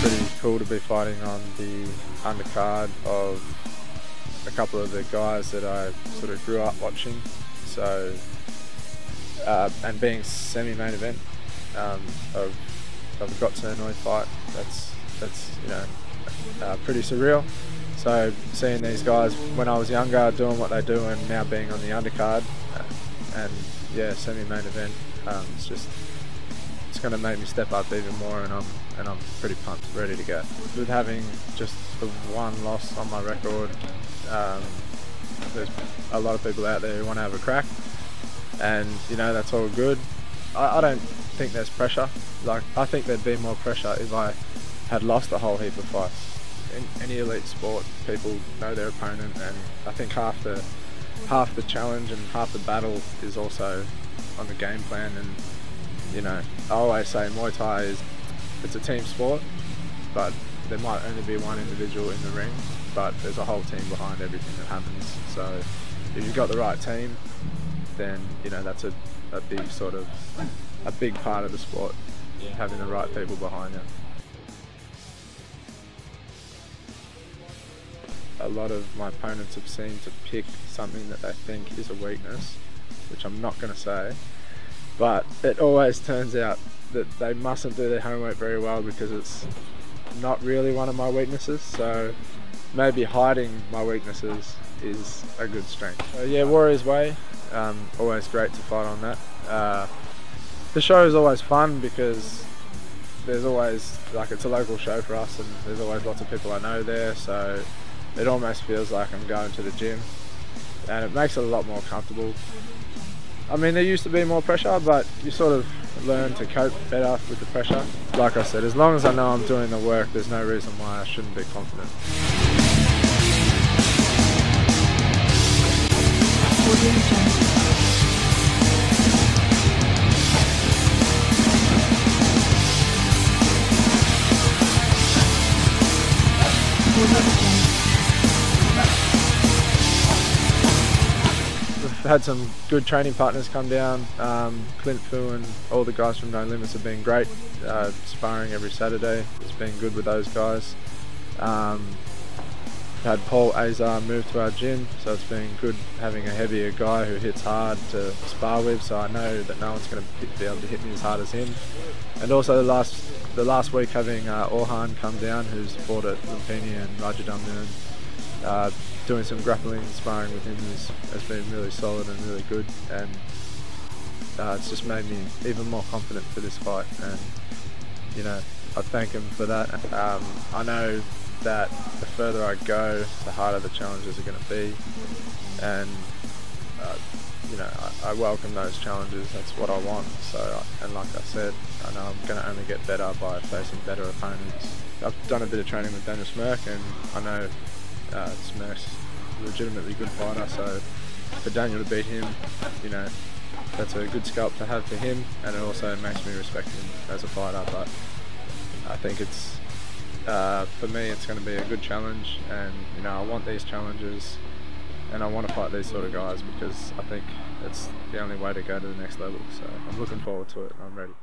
Pretty cool to be fighting on the undercard of a couple of the guys that I sort of grew up watching. So, and being semi-main event of a Got-to-Know fight, that's you know pretty surreal. So seeing these guys when I was younger doing what they do and now being on the undercard and yeah, semi-main event, it's going to make me step up even more, and I'm pretty pumped, ready to go. With having just the one loss on my record, there's a lot of people out there who want to have a crack, and you know that's all good. I don't think there's pressure. Like, I think there'd be more pressure if I had lost a whole heap of fights. In any elite sport, people know their opponent, and I think half the challenge and half the battle is also on the game plan. And you know, I always say Muay Thai it's a team sport, but there might only be one individual in the ring, but there's a whole team behind everything that happens. So if you've got the right team, then you know that's a big part of the sport, having the right people behind you. A lot of my opponents have seemed to pick something that they think is a weakness, which I'm not going to say, but it always turns out that they mustn't do their homework very well, because it's not really one of my weaknesses. So maybe hiding my weaknesses is a good strength. Yeah, Warrior's Way, always great to fight on that. The show is always fun because there's always, like, it's a local show for us, and there's always lots of people I know there, so it almost feels like I'm going to the gym, and it makes it a lot more comfortable. I mean, there used to be more pressure, but you sort of learn to cope better with the pressure. Like I said, as long as I know I'm doing the work, there's no reason why I shouldn't be confident. We've had some good training partners come down. Clint Fu and all the guys from No Limits have been great. Sparring every Saturday, it's been good with those guys. Had Paul Azar move to our gym, so it's been good having a heavier guy who hits hard to spar with, so I know that no one's going to be able to hit me as hard as him. And also the last week having Orhan come down, who's fought at Lumpini and Rajadamnern, doing some grappling and sparring with him has been really solid and really good, and it's just made me even more confident for this fight, and you know, I thank him for that. I know that the further I go, the harder the challenges are going to be, and you know, I welcome those challenges. That's what I want. So, and like I said, I know I'm going to only get better by facing better opponents. I've done a bit of training with Daniel Smirk, and I know Smirk's a legitimately good fighter, so for Daniel to beat him, you know, that's a good scalp to have for him, and it also makes me respect him as a fighter. But I think it's, for me, it's going to be a good challenge, and you know, I want these challenges, and I want to fight these sort of guys because I think it's the only way to go to the next level. So I'm looking forward to it, and I'm ready.